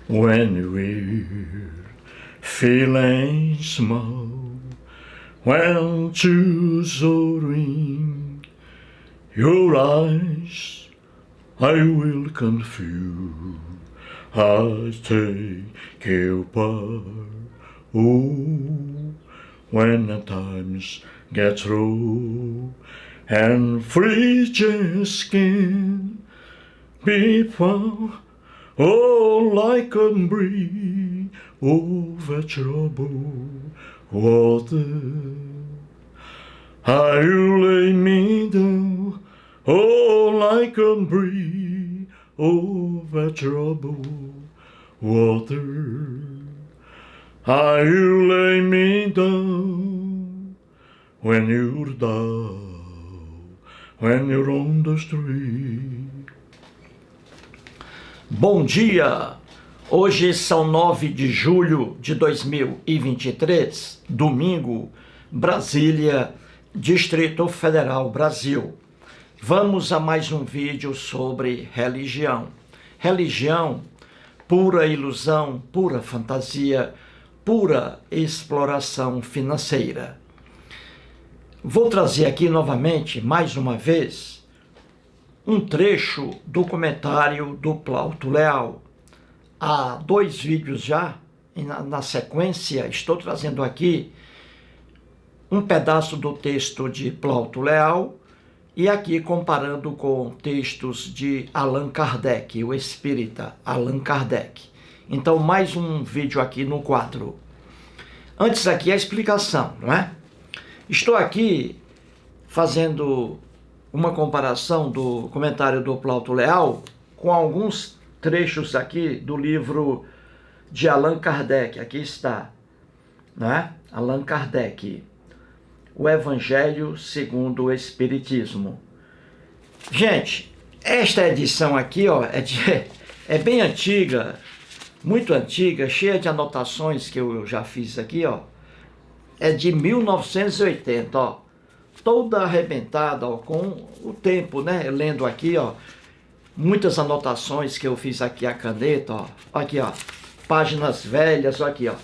When we're feeling small, when tears are in your eyes, I will confuse. I take you apart. Oh, when the times get through and frigid skin be found, oh, like a breeze over troubled water. I lay me down, oh, like a breeze over troubled water. I lay me down when you're down, when you're on the street. Bom dia! Hoje são 9 de julho de 2023, domingo, Brasília, Distrito Federal, Brasil. Vamos a mais um vídeo sobre religião. Religião, pura ilusão, pura fantasia, pura exploração financeira. Vou trazer aqui novamente, mais uma vez, um trecho do comentário do Plauto Leal. Há 2 vídeos já, e na sequência estou trazendo aqui um pedaço do texto de Plauto Leal e aqui comparando com textos de Allan Kardec, o espírita Allan Kardec. Então, mais um vídeo aqui no quadro. Antes aqui a explicação, não é? Estou aqui fazendo uma comparação do comentário do Plauto Leal com alguns trechos aqui do livro de Allan Kardec. Aqui está, né? Allan Kardec, o Evangelho segundo o Espiritismo. Gente, esta edição aqui, ó, é bem antiga, muito antiga, cheia de anotações que eu já fiz aqui, ó. É de 1980, ó. Toda arrebentada, ó, com o tempo, né? Lendo aqui, ó, muitas anotações que eu fiz aqui a caneta, ó. Aqui, ó, páginas velhas, ó, aqui, ó.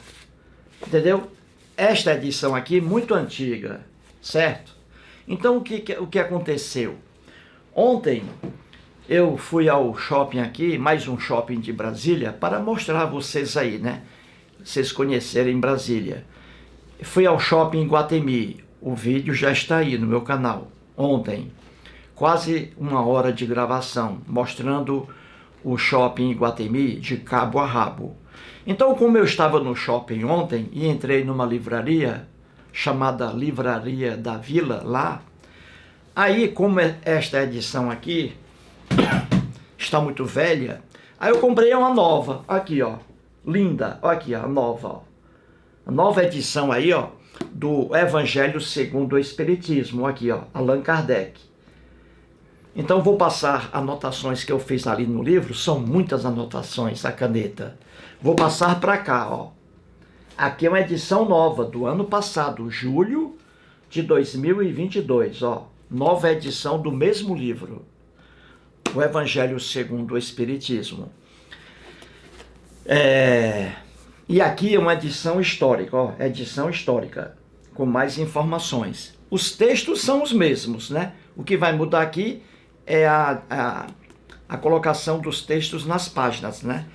Entendeu? Esta edição aqui, muito antiga, certo? Então, o que aconteceu? Ontem, eu fui ao shopping aqui, mais um shopping de Brasília, para mostrar a vocês aí, né? Vocês conhecerem Brasília. Fui ao shopping em Iguatemi. O vídeo já está aí no meu canal. Ontem, quase 1 hora de gravação, mostrando o shopping Iguatemi de cabo a rabo. Então, como eu estava no shopping ontem e entrei numa livraria, chamada Livraria da Vila, lá, aí, como esta edição aqui está muito velha, aí eu comprei uma nova, aqui, ó, linda, ó, aqui, ó, nova, ó. A nova edição aí, ó, do Evangelho segundo o Espiritismo, aqui, ó, Allan Kardec. Então vou passar anotações que eu fiz ali no livro, são muitas anotações, a caneta. Vou passar para cá, ó. Aqui é uma edição nova do ano passado, julho de 2022, ó. Nova edição do mesmo livro, o Evangelho segundo o Espiritismo. E aqui é uma edição histórica, ó, edição histórica, com mais informações. Os textos são os mesmos, né? O que vai mudar aqui é a colocação dos textos nas páginas, né?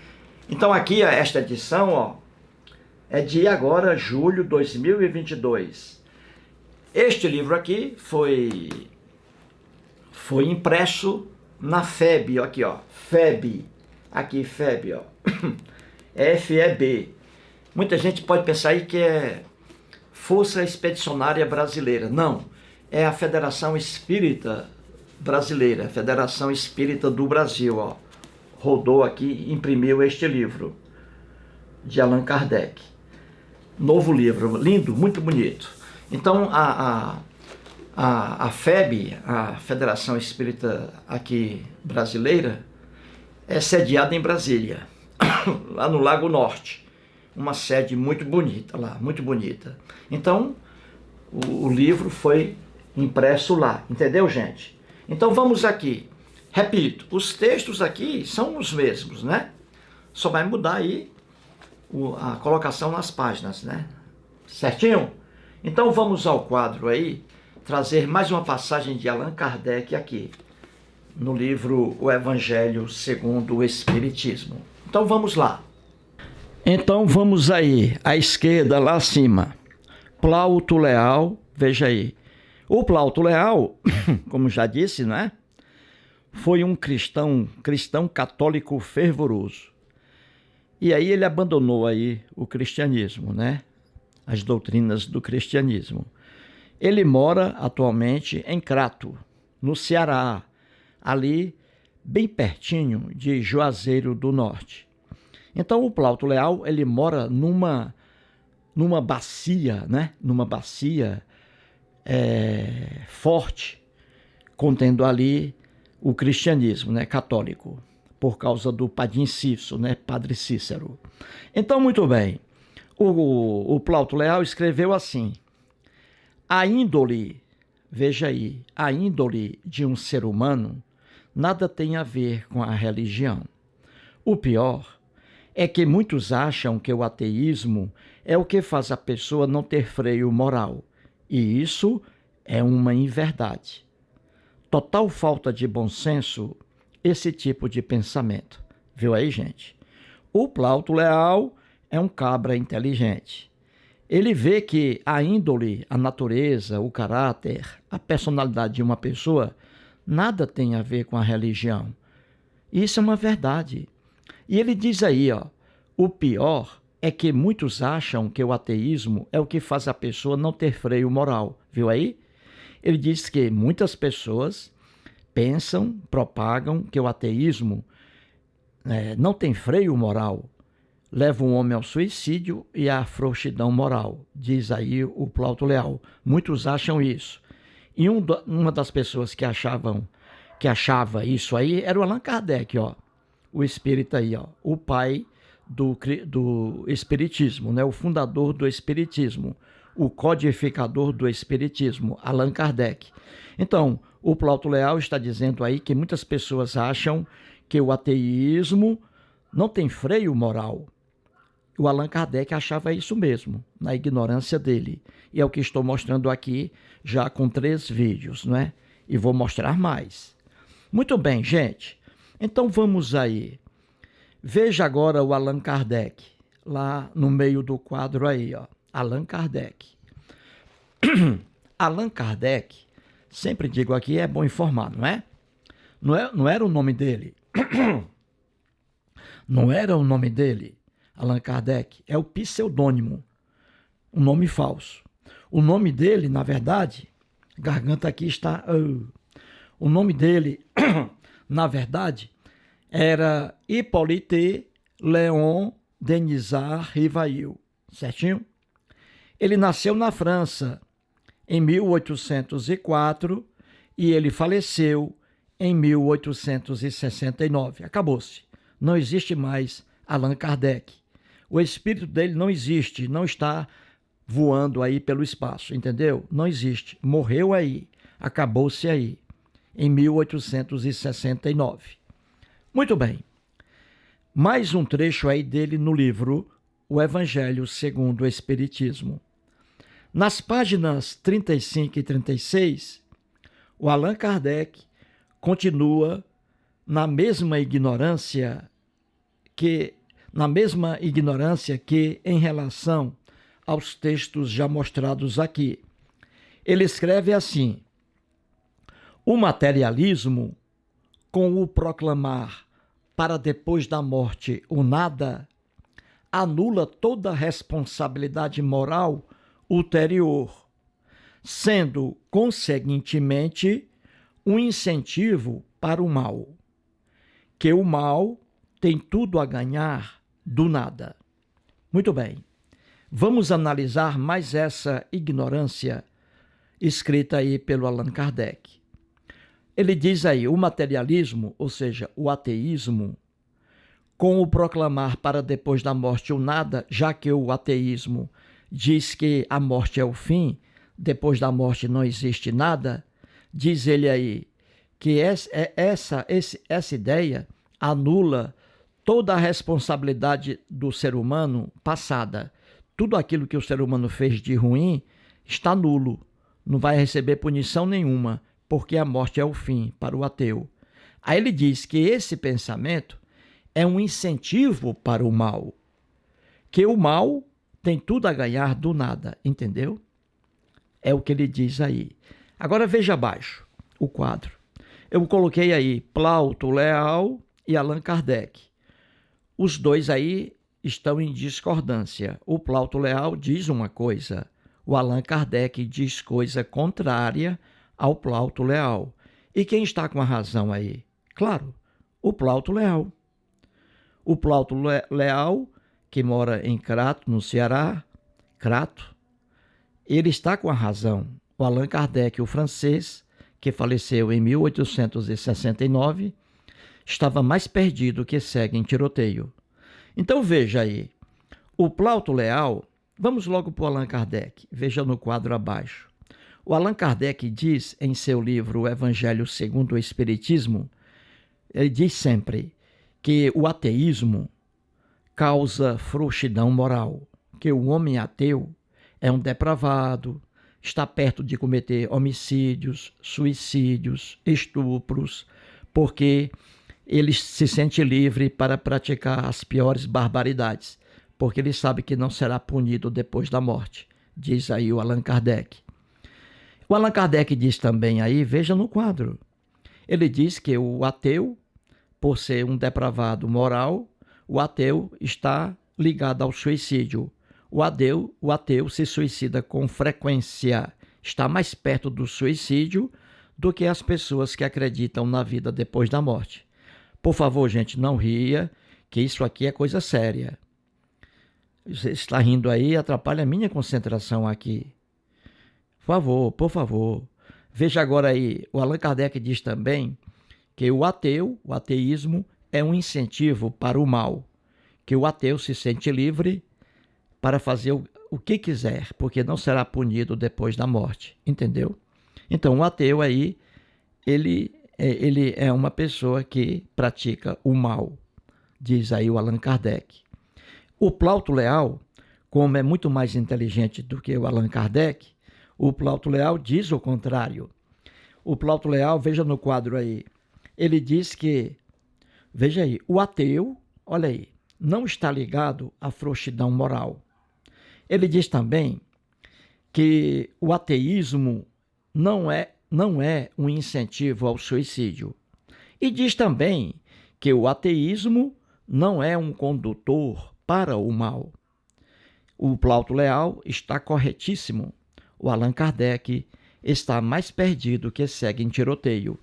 Então aqui, esta edição, ó, é de agora, julho de 2022. Este livro aqui foi impresso na FEB, ó, aqui, ó, FEB, aqui, FEB, ó, FEB. Muita gente pode pensar aí que é Força Expedicionária Brasileira. Não, é a Federação Espírita Brasileira, a Federação Espírita do Brasil, ó. Rodou aqui e imprimiu este livro de Allan Kardec. Novo livro, lindo, muito bonito. Então, a FEB, a Federação Espírita aqui brasileira, é sediada em Brasília, lá no Lago Norte. Uma sede muito bonita lá, muito bonita. Então, o livro foi impresso lá, entendeu, gente? Então, vamos aqui. Repito, os textos aqui são os mesmos, né? Só vai mudar aí a colocação nas páginas, né? Certinho? Então vamos ao quadro aí, trazer mais uma passagem de Allan Kardec aqui, no livro O Evangelho segundo o Espiritismo. Então vamos lá. Então vamos aí, à esquerda, lá acima. Plauto Leal, veja aí. O Plauto Leal, como já disse, não é? Foi um cristão católico fervoroso. E aí ele abandonou aí o cristianismo, né? As doutrinas do cristianismo. Ele mora atualmente em Crato, no Ceará, ali bem pertinho de Juazeiro do Norte. Então o Plauto Leal, ele mora numa bacia, né? Numa bacia forte, contendo ali o cristianismo, né? Católico, por causa do Padim Cícero, né? Padre Cícero. Então, muito bem, o Plauto Leal escreveu assim: a índole, veja aí, a índole de um ser humano nada tem a ver com a religião. O pior é que muitos acham que o ateísmo é o que faz a pessoa não ter freio moral. E isso é uma inverdade. Total falta de bom senso esse tipo de pensamento. Viu aí, gente? O Plauto Leal é um cabra inteligente. Ele vê que a índole, a natureza, o caráter, a personalidade de uma pessoa nada tem a ver com a religião. Isso é uma verdade. E ele diz aí, ó, o pior é que muitos acham que o ateísmo é o que faz a pessoa não ter freio moral. Viu aí? Ele diz que muitas pessoas pensam, propagam que o ateísmo não tem freio moral, leva um homem ao suicídio e à frouxidão moral, diz aí o Plauto Leal. Muitos acham isso. E uma das pessoas que achava isso aí era o Allan Kardec, ó, o espírita aí, ó, o pai do espiritismo, né, o fundador do espiritismo, o codificador do espiritismo, Allan Kardec. Então, o Plauto Leal está dizendo aí que muitas pessoas acham que o ateísmo não tem freio moral. O Allan Kardec achava isso mesmo, na ignorância dele. E é o que estou mostrando aqui, já com 3 vídeos, não é? E vou mostrar mais. Muito bem, gente. Então vamos aí. Veja agora o Allan Kardec, lá no meio do quadro aí, ó. Allan Kardec. Allan Kardec, sempre digo aqui, é bom informar, não é? Não era o nome dele. Não era o nome dele, Allan Kardec, é o pseudônimo, um nome falso. O nome dele, na verdade, garganta aqui está... o nome dele, na verdade, era Hippolyte Léon Denisard Rivail, certinho? Ele nasceu na França em 1804 e ele faleceu em 1869. Acabou-se. Não existe mais Allan Kardec. O espírito dele não existe, não está voando aí pelo espaço, entendeu? Não existe. Morreu aí, acabou-se aí, em 1869. Muito bem. Mais um trecho aí dele no livro O Evangelho segundo o Espiritismo. Nas páginas 35 e 36, o Allan Kardec continua na mesma ignorância que em relação aos textos já mostrados aqui. Ele escreve assim: o materialismo, com o proclamar para depois da morte o nada, anula toda responsabilidade moral ulterior, sendo, conseguintemente, um incentivo para o mal, que o mal tem tudo a ganhar do nada. Muito bem, vamos analisar mais essa ignorância escrita aí pelo Allan Kardec. Ele diz aí, o materialismo, ou seja, o ateísmo, com o proclamar para depois da morte o nada, já que o ateísmo diz que a morte é o fim, depois da morte não existe nada, diz ele aí que essa ideia anula toda a responsabilidade do ser humano passada. Tudo aquilo que o ser humano fez de ruim está nulo. Não vai receber punição nenhuma, porque a morte é o fim para o ateu. Aí ele diz que esse pensamento é um incentivo para o mal, que o mal tem tudo a ganhar do nada, entendeu? É o que ele diz aí. Agora veja abaixo o quadro. Eu coloquei aí Plauto Leal e Allan Kardec. Os dois aí estão em discordância. O Plauto Leal diz uma coisa, o Allan Kardec diz coisa contrária ao Plauto Leal. E quem está com a razão aí? Claro, o Plauto Leal. O Plauto Leal, que mora em Crato, no Ceará, Crato, ele está com a razão. O Allan Kardec, o francês, que faleceu em 1869, estava mais perdido que cego em tiroteio. Então veja aí, o Plauto Leal, vamos logo para o Allan Kardec, veja no quadro abaixo. O Allan Kardec diz em seu livro O Evangelho segundo o Espiritismo, ele diz sempre que o ateísmo causa frouxidão moral, que o homem ateu é um depravado, está perto de cometer homicídios, suicídios, estupros, porque ele se sente livre para praticar as piores barbaridades, porque ele sabe que não será punido depois da morte, diz aí o Allan Kardec. O Allan Kardec diz também aí, veja no quadro, ele diz que o ateu, por ser um depravado moral, o ateu está ligado ao suicídio. O ateu se suicida com frequência, está mais perto do suicídio do que as pessoas que acreditam na vida depois da morte. Por favor, gente, não ria, que isso aqui é coisa séria. Você está rindo aí, atrapalha a minha concentração aqui. Por favor. Veja agora aí, o Allan Kardec diz também que o ateísmo é um incentivo para o mal, que o ateu se sente livre para fazer o que quiser, porque não será punido depois da morte, entendeu? Então, o ateu aí, ele é uma pessoa que pratica o mal, diz aí o Allan Kardec. O Plauto Leal, como é muito mais inteligente do que o Allan Kardec, o Plauto Leal diz o contrário. O Plauto Leal, veja no quadro aí, ele diz que, veja aí, o ateu, olha aí, não está ligado à frouxidão moral. Ele diz também que o ateísmo não é um incentivo ao suicídio. E diz também que o ateísmo não é um condutor para o mal. O Plauto Leal está corretíssimo. O Allan Kardec está mais perdido que cego em tiroteio.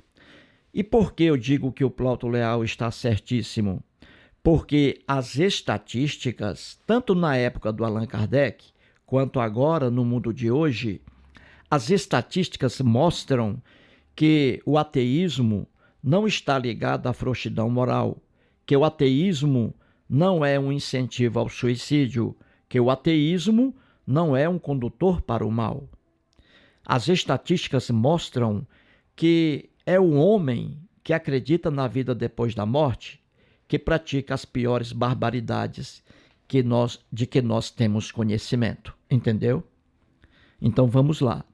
E por que eu digo que o Plauto Leal está certíssimo? Porque as estatísticas, tanto na época do Allan Kardec, quanto agora no mundo de hoje, as estatísticas mostram que o ateísmo não está ligado à frouxidão moral, que o ateísmo não é um incentivo ao suicídio, que o ateísmo não é um condutor para o mal. As estatísticas mostram que é o homem que acredita na vida depois da morte que pratica as piores barbaridades de que nós temos conhecimento, entendeu? Então vamos lá.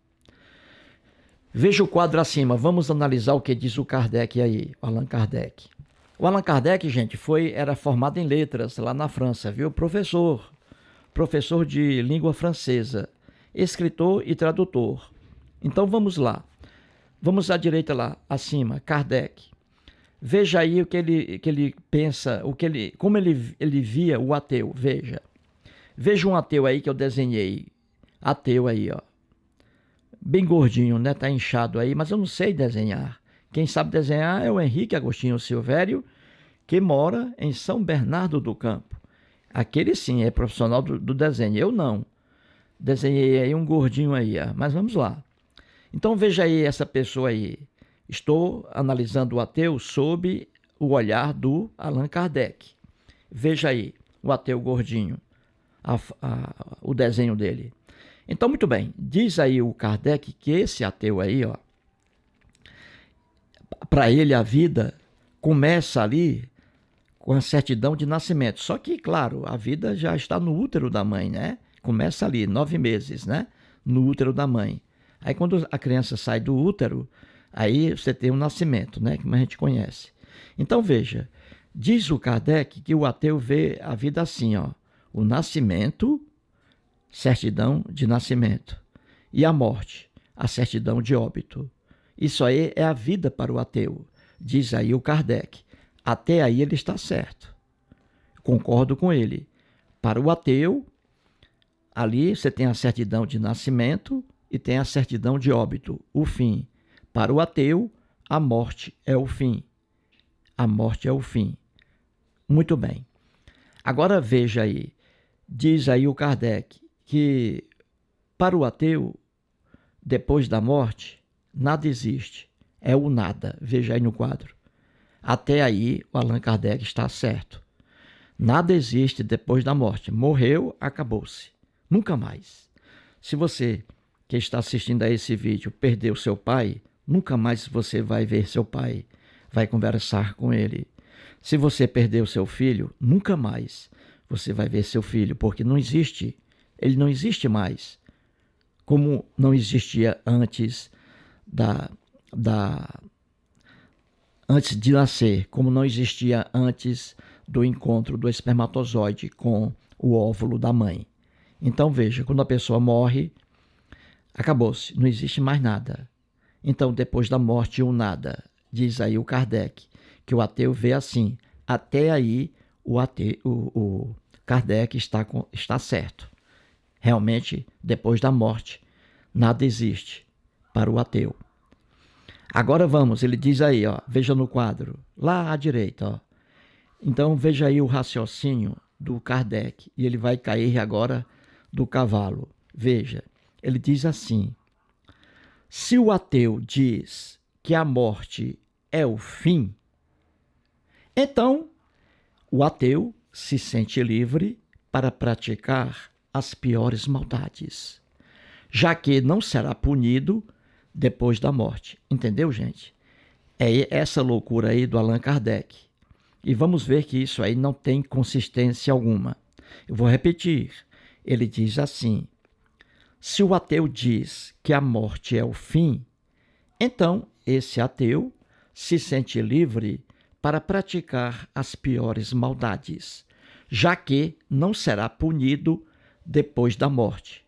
Veja o quadro acima, vamos analisar o que diz o Kardec aí, o Allan Kardec. O Allan Kardec, gente, era formado em letras lá na França, viu? Professor de língua francesa, escritor e tradutor. Então vamos lá. Vamos à direita lá, acima, Kardec. Veja aí o que ele pensa, como ele via o ateu, veja. Veja um ateu aí que eu desenhei. Ateu aí, ó. Bem gordinho, né? Tá inchado aí, mas eu não sei desenhar. Quem sabe desenhar é o Henrique Agostinho Silvério, que mora em São Bernardo do Campo. Aquele sim é profissional do desenho, eu não. Desenhei aí um gordinho aí, ó. Mas vamos lá. Então veja aí essa pessoa aí. Estou analisando o ateu sob o olhar do Allan Kardec. Veja aí o ateu gordinho, o desenho dele. Então, muito bem, diz aí o Kardec que esse ateu aí, ó, para ele a vida começa ali com a certidão de nascimento. Só que, claro, a vida já está no útero da mãe, né? Começa ali, 9 meses, né? No útero da mãe. Aí quando a criança sai do útero, aí você tem o nascimento, né? Como a gente conhece. Então veja, diz o Kardec que o ateu vê a vida assim, ó. O nascimento, certidão de nascimento. E a morte, a certidão de óbito. Isso aí é a vida para o ateu, diz aí o Kardec. Até aí ele está certo. Concordo com ele. Para o ateu, ali você tem a certidão de nascimento e tem a certidão de óbito, o fim. Para o ateu, a morte é o fim. A morte é o fim. Muito bem. Agora veja aí, diz aí o Kardec que para o ateu, depois da morte, nada existe. É o nada. Veja aí no quadro. Até aí, o Allan Kardec está certo. Nada existe depois da morte. Morreu, acabou-se. Nunca mais. Se você que está assistindo a esse vídeo perdeu seu pai, nunca mais você vai ver seu pai, vai conversar com ele. Se você perdeu seu filho, nunca mais você vai ver seu filho, porque não existe. Ele não existe mais. Como não existia antes antes de nascer, como não existia antes do encontro do espermatozoide com o óvulo da mãe. Então veja, quando a pessoa morre, acabou-se, não existe mais nada. Então depois da morte, o nada. Diz aí o Kardec, que o ateu vê assim. Até aí o Kardec está certo. Realmente, depois da morte, nada existe para o ateu. Agora vamos, ele diz aí, ó, veja no quadro, lá à direita, ó. Então veja aí o raciocínio do Kardec, e ele vai cair agora do cavalo. Veja, ele diz assim: se o ateu diz que a morte é o fim, então o ateu se sente livre para praticar as piores maldades, já que não será punido depois da morte. Entendeu, gente? É essa loucura aí do Allan Kardec. E vamos ver que isso aí não tem consistência alguma. Eu vou repetir. Ele diz assim: se o ateu diz que a morte é o fim, então esse ateu se sente livre para praticar as piores maldades, já que não será punido depois da morte.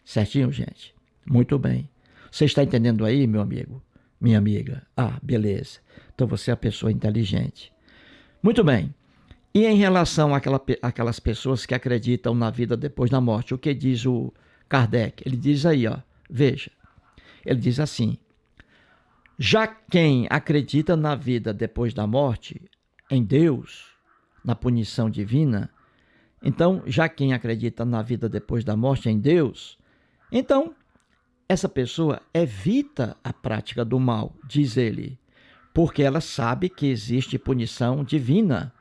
Certinho, gente? Muito bem. Você está entendendo aí, meu amigo? Minha amiga? Ah, beleza. Então você é a pessoa inteligente. Muito bem. E em relação àquelas pessoas que acreditam na vida depois da morte, o que diz o Kardec? Ele diz aí, ó, veja. Ele diz assim: já quem acredita na vida depois da morte, em Deus, na punição divina, então, já quem acredita na vida depois da morte, em Deus, então essa pessoa evita a prática do mal, diz ele, porque ela sabe que existe punição divina,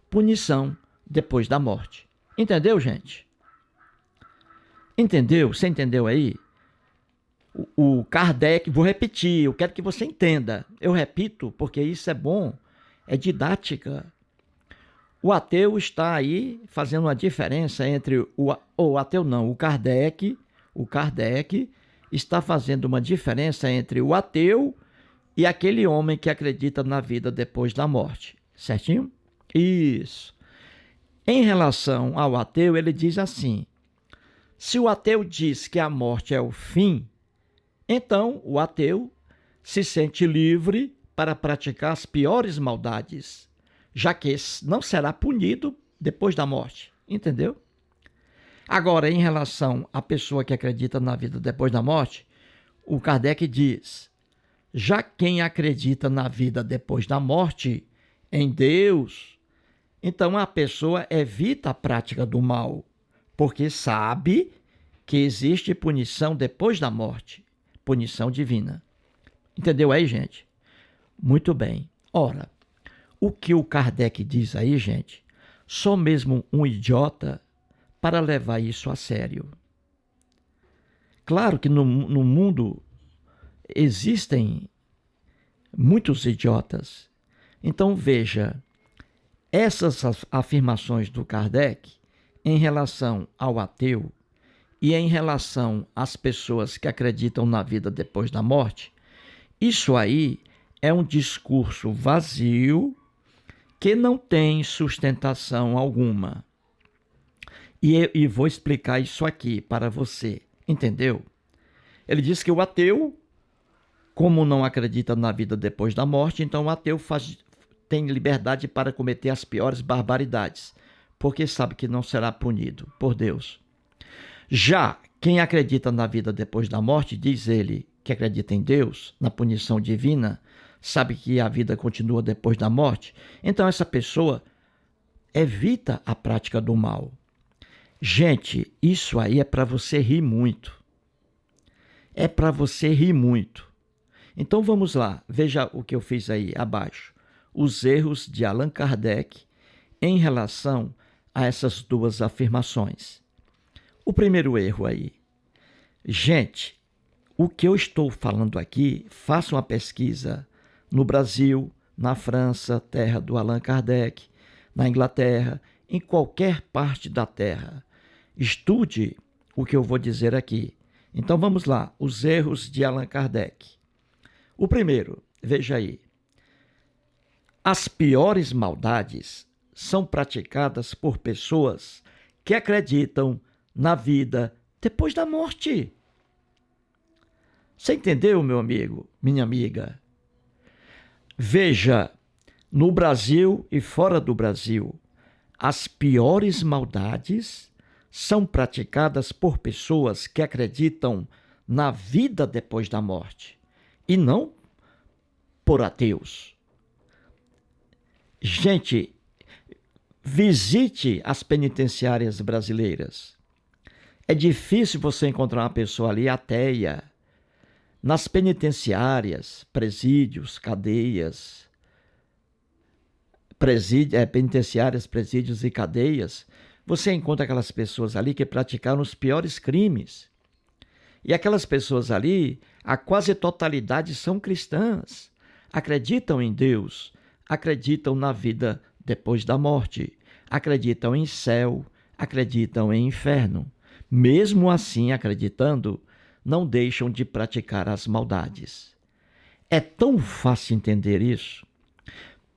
punição depois da morte. Entendeu, gente? Entendeu? Você entendeu aí? O Kardec, vou repetir, eu quero que você entenda. Eu repito, porque isso é bom, é didática. O ateu está aí fazendo uma diferença entre o ateu não, o Kardec está fazendo uma diferença entre o ateu e aquele homem que acredita na vida depois da morte. Certinho? Isso. Em relação ao ateu, ele diz assim: se o ateu diz que a morte é o fim, então o ateu se sente livre para praticar as piores maldades, já que não será punido depois da morte. Entendeu? Agora, em relação à pessoa que acredita na vida depois da morte, o Kardec diz: já quem acredita na vida depois da morte, em Deus, então a pessoa evita a prática do mal, porque sabe que existe punição depois da morte, punição divina. Entendeu aí, gente? Muito bem. Ora, o que o Kardec diz aí, gente, só mesmo um idiota para levar isso a sério. Claro que no mundo existem muitos idiotas. Então veja, Essas afirmações do Kardec em relação ao ateu e em relação às pessoas que acreditam na vida depois da morte, isso aí é um discurso vazio que não tem sustentação alguma. E vou explicar isso aqui para você, entendeu? Ele diz que o ateu, como não acredita na vida depois da morte, então o ateu tem liberdade para cometer as piores barbaridades, porque sabe que não será punido por Deus. Já quem acredita na vida depois da morte, diz ele que acredita em Deus, na punição divina, sabe que a vida continua depois da morte, então essa pessoa evita a prática do mal. Gente, isso aí é para você rir muito. É para você rir muito. Então vamos lá, veja o que eu fiz aí abaixo. Os erros de Allan Kardec em relação a essas duas afirmações. O primeiro erro aí. Gente, o que eu estou falando aqui, faça uma pesquisa no Brasil, na França, terra do Allan Kardec, na Inglaterra, em qualquer parte da terra. Estude o que eu vou dizer aqui. Então vamos lá, os erros de Allan Kardec. O primeiro, veja aí. As piores maldades são praticadas por pessoas que acreditam na vida depois da morte. Você entendeu, meu amigo, minha amiga? Veja, no Brasil e fora do Brasil, as piores maldades são praticadas por pessoas que acreditam na vida depois da morte e não por ateus. Gente, visite as penitenciárias brasileiras. É difícil você encontrar uma pessoa ali ateia. Nas penitenciárias, presídios, cadeias, penitenciárias, presídios e cadeias, você encontra aquelas pessoas ali que praticaram os piores crimes. E aquelas pessoas ali, a quase totalidade são cristãs, acreditam em Deus, acreditam na vida depois da morte, acreditam em céu, acreditam em inferno. Mesmo assim, acreditando, não deixam de praticar as maldades. É tão fácil entender isso.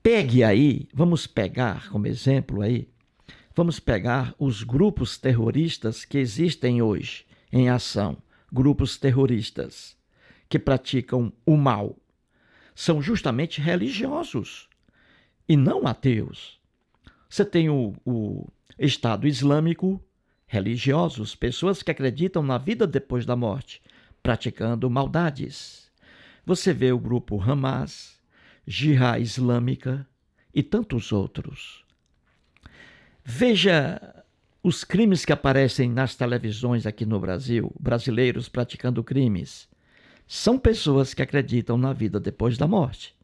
Pegue aí, vamos pegar como exemplo aí, vamos pegar os grupos terroristas que existem hoje em ação, grupos terroristas que praticam o mal. São justamente religiosos e não ateus. Você tem o Estado Islâmico, religiosos, pessoas que acreditam na vida depois da morte, praticando maldades. Você vê o grupo Hamas, Jihad Islâmica e tantos outros. Veja os crimes que aparecem nas televisões aqui no Brasil, brasileiros praticando crimes. São pessoas que acreditam na vida depois da morte.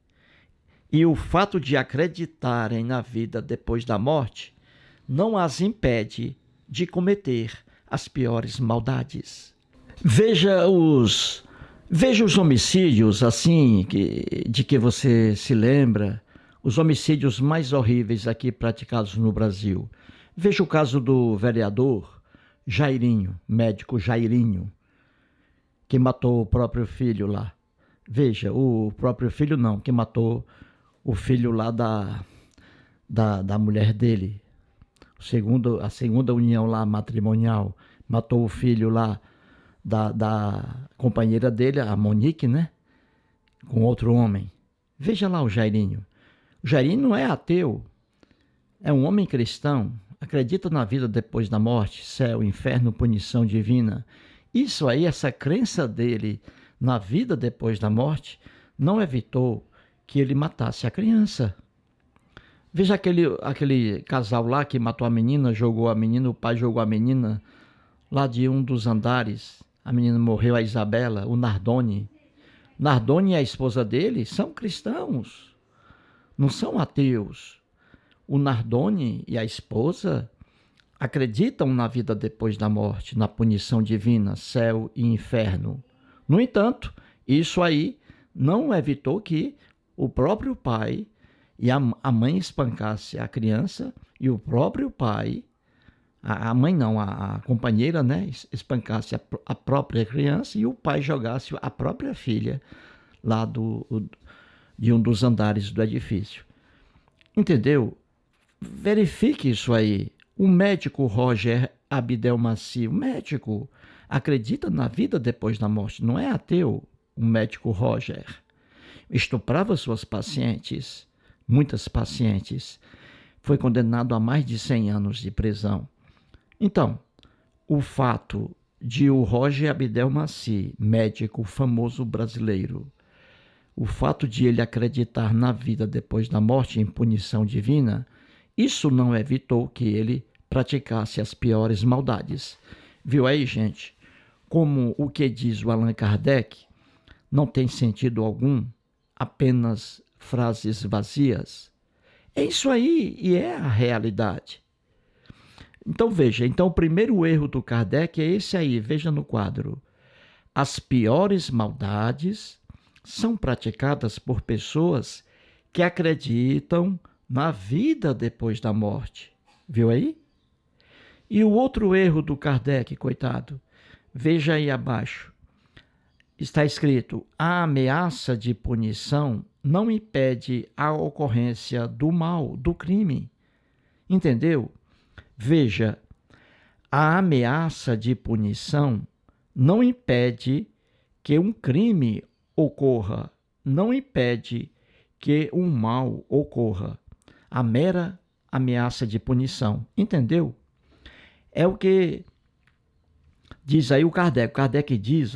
E o fato de acreditarem na vida depois da morte não as impede de cometer as piores maldades. Veja os homicídios, assim, de que você se lembra, os homicídios mais horríveis aqui praticados no Brasil. Veja o caso do vereador Jairinho, médico Jairinho, que matou o próprio filho lá. Veja, o próprio filho não, que matou o filho lá da mulher dele. A segunda união lá matrimonial, matou o filho lá da companheira dele, a Monique, né? Com outro homem. Veja lá o Jairinho. O Jairinho não é ateu, é um homem cristão, acredita na vida depois da morte, céu, inferno, punição divina. Isso aí, essa crença dele na vida depois da morte, não evitou que ele matasse a criança. Veja aquele casal lá que matou a menina, jogou a menina, o pai jogou a menina lá de um dos andares. A menina morreu, a Isabela, o Nardoni. Nardoni e a esposa dele são cristãos, não são ateus. O Nardoni e a esposa acreditam na vida depois da morte, na punição divina, céu e inferno. No entanto, isso aí não evitou que o próprio pai e a mãe espancasse a criança e o próprio pai, a mãe não, a companheira, né, espancasse a própria criança e o pai jogasse a própria filha lá de um dos andares do edifício. Entendeu? Verifique isso aí. O médico Roger Abdelmaci, o médico, acredita na vida depois da morte, não é ateu. O médico Roger estuprava suas pacientes, muitas pacientes, foi condenado a mais de 100 anos de prisão. Então, o fato de o Roger Abdelmaci, médico famoso brasileiro, o fato de ele acreditar na vida depois da morte em punição divina, isso não evitou que ele praticasse as piores maldades. Viu aí, gente? Como o que diz o Allan Kardec não tem sentido algum, apenas frases vazias. É isso aí e é a realidade. Então veja, o primeiro erro do Kardec é esse aí, veja no quadro. As piores maldades são praticadas por pessoas que acreditam na vida depois da morte. Viu aí? E o outro erro do Kardec, coitado, veja aí abaixo. Está escrito: a ameaça de punição não impede a ocorrência do mal, do crime. Entendeu? Veja, a ameaça de punição não impede que um crime ocorra, não impede que um mal ocorra. A mera ameaça de punição. Entendeu? É o que diz aí o Kardec. O Kardec diz,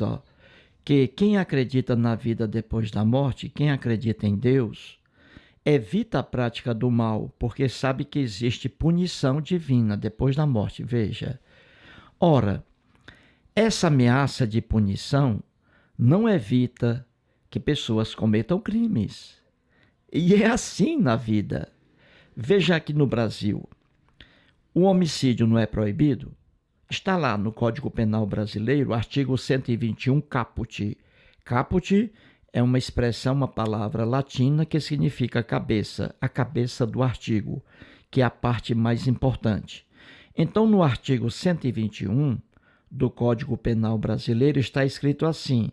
que quem acredita na vida depois da morte, quem acredita em Deus, evita a prática do mal, porque sabe que existe punição divina depois da morte. Veja. Ora, essa ameaça de punição não evita que pessoas cometam crimes. E é assim na vida. Veja aqui no Brasil. O homicídio não é proibido? Está lá no Código Penal Brasileiro, artigo 121, caput. Caput é uma expressão, uma palavra latina que significa cabeça, a cabeça do artigo, que é a parte mais importante. Então, no artigo 121 do Código Penal Brasileiro está escrito assim: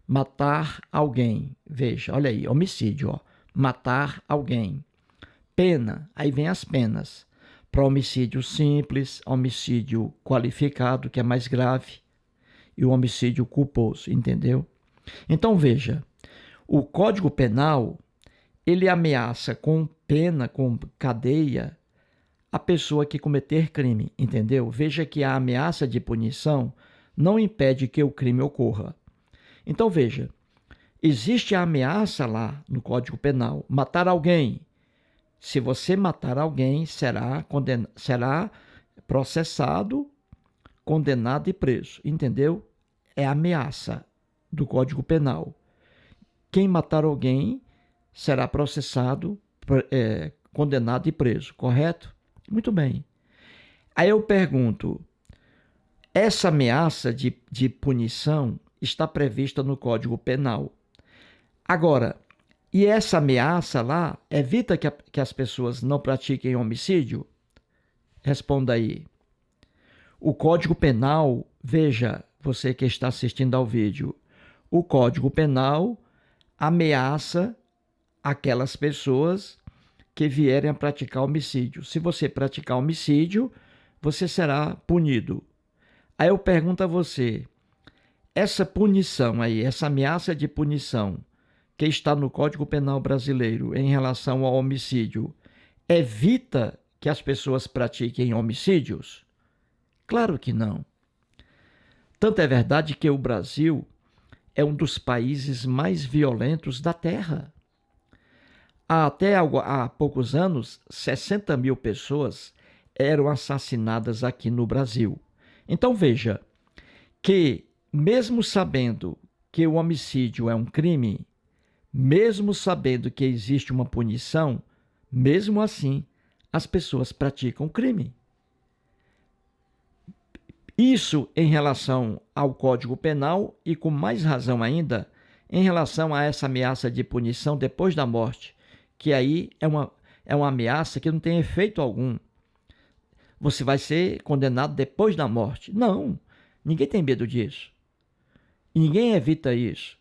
matar alguém. Veja, olha aí, homicídio, matar alguém. Pena, aí vem as penas. Para homicídio simples, homicídio qualificado, que é mais grave, e o homicídio culposo, entendeu? Então veja, o Código Penal, ele ameaça com pena, com cadeia, a pessoa que cometer crime, entendeu? Veja que a ameaça de punição não impede que o crime ocorra. Então veja, existe a ameaça lá no Código Penal, matar alguém. Se você matar alguém, será processado, condenado e preso. Entendeu? É ameaça do Código Penal. Quem matar alguém será processado, condenado e preso. Correto? Muito bem. Aí eu pergunto, essa ameaça de punição está prevista no Código Penal. Agora, e essa ameaça lá evita que as pessoas não pratiquem homicídio? Responda aí. O Código Penal, veja, você que está assistindo ao vídeo, o Código Penal ameaça aquelas pessoas que vierem a praticar homicídio. Se você praticar homicídio, você será punido. Aí eu pergunto a você, essa punição aí, essa ameaça de punição que está no Código Penal Brasileiro em relação ao homicídio, evita que as pessoas pratiquem homicídios? Claro que não. Tanto é verdade que o Brasil é um dos países mais violentos da Terra. Até há poucos anos, 60 mil pessoas eram assassinadas aqui no Brasil. Então veja que, mesmo sabendo que o homicídio é um crime, mesmo sabendo que existe uma punição, mesmo assim, as pessoas praticam crime. Isso em relação ao Código Penal e, com mais razão ainda, em relação a essa ameaça de punição depois da morte, que aí é uma ameaça que não tem efeito algum. Você vai ser condenado depois da morte. Não, ninguém tem medo disso. E ninguém evita isso.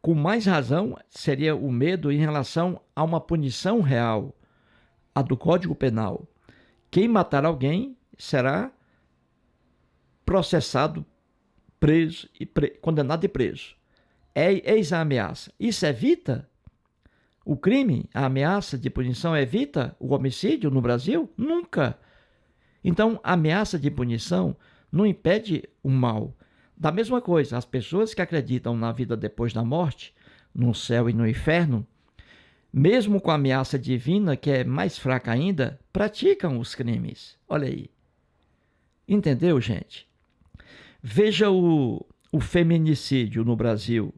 Com mais razão, seria o medo em relação a uma punição real, a do Código Penal. Quem matar alguém será processado, preso, condenado e preso. Eis a ameaça. Isso evita o crime? A ameaça de punição evita o homicídio no Brasil? Nunca. Então, a ameaça de punição não impede o mal. Da mesma coisa, as pessoas que acreditam na vida depois da morte, no céu e no inferno, mesmo com a ameaça divina, que é mais fraca ainda, praticam os crimes. Olha aí. Entendeu, gente? Veja o feminicídio no Brasil.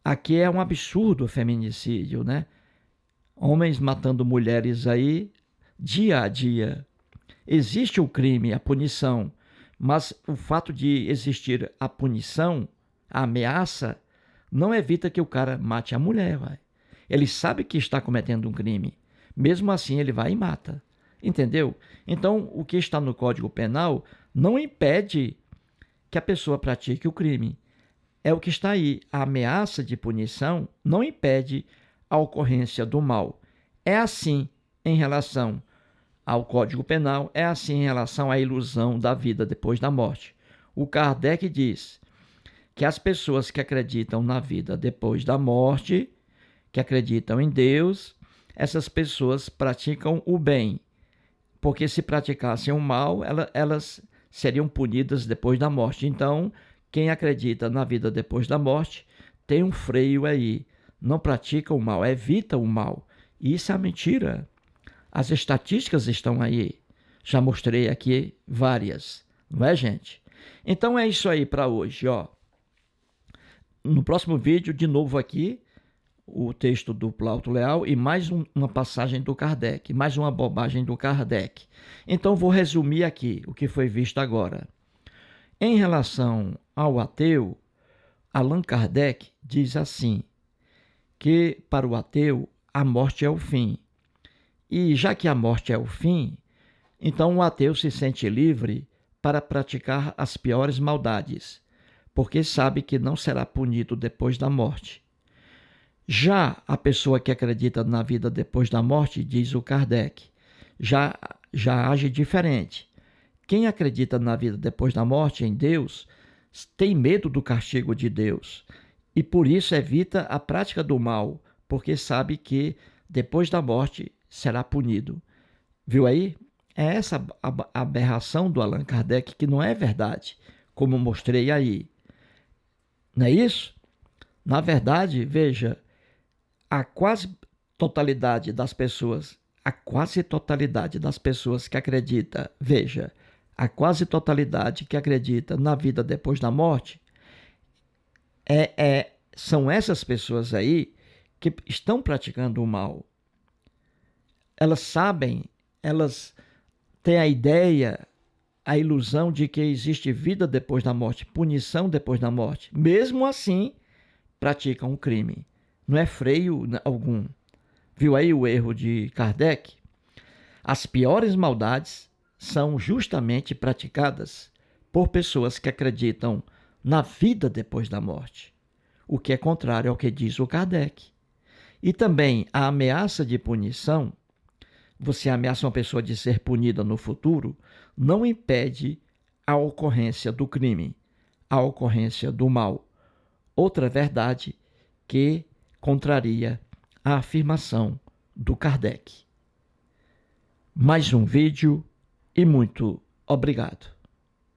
Aqui é um absurdo o feminicídio, né? Homens matando mulheres aí dia a dia. Existe o crime, a punição, mas o fato de existir a punição, a ameaça, não evita que o cara mate a mulher, vai. Ele sabe que está cometendo um crime. Mesmo assim, ele vai e mata. Entendeu? Então, o que está no Código Penal não impede que a pessoa pratique o crime. É o que está aí. A ameaça de punição não impede a ocorrência do mal. É assim em relação ao Código Penal, é assim em relação à ilusão da vida depois da morte. O Kardec diz que as pessoas que acreditam na vida depois da morte, que acreditam em Deus, essas pessoas praticam o bem, porque se praticassem o mal, elas seriam punidas depois da morte. Então, quem acredita na vida depois da morte tem um freio aí, não pratica o mal, evita o mal. E isso é mentira. As estatísticas estão aí. Já mostrei aqui várias, não é, gente? Então é isso aí para hoje, ó. No próximo vídeo, de novo aqui, o texto do Plauto Leal e mais uma passagem do Kardec, mais uma bobagem do Kardec. Então vou resumir aqui o que foi visto agora. Em relação ao ateu, Allan Kardec diz assim, que para o ateu a morte é o fim. E já que a morte é o fim, então o ateu se sente livre para praticar as piores maldades, porque sabe que não será punido depois da morte. Já a pessoa que acredita na vida depois da morte, diz o Kardec, já age diferente. Quem acredita na vida depois da morte, em Deus, tem medo do castigo de Deus e por isso evita a prática do mal, porque sabe que depois da morte será punido. Viu aí? É essa a aberração do Allan Kardec, que não é verdade, como mostrei aí. Não é isso? Na verdade, veja, a quase totalidade das pessoas que acredita, veja, a quase totalidade que acredita na vida depois da morte, são essas pessoas aí que estão praticando o mal. Elas sabem, elas têm a ideia, a ilusão de que existe vida depois da morte, punição depois da morte. Mesmo assim, praticam o crime. Não é freio algum. Viu aí o erro de Kardec? As piores maldades são justamente praticadas por pessoas que acreditam na vida depois da morte, o que é contrário ao que diz o Kardec. E também a ameaça de punição, você ameaça uma pessoa de ser punida no futuro, não impede a ocorrência do crime, a ocorrência do mal. Outra verdade que contraria a afirmação do Kardec. Mais um vídeo e muito obrigado.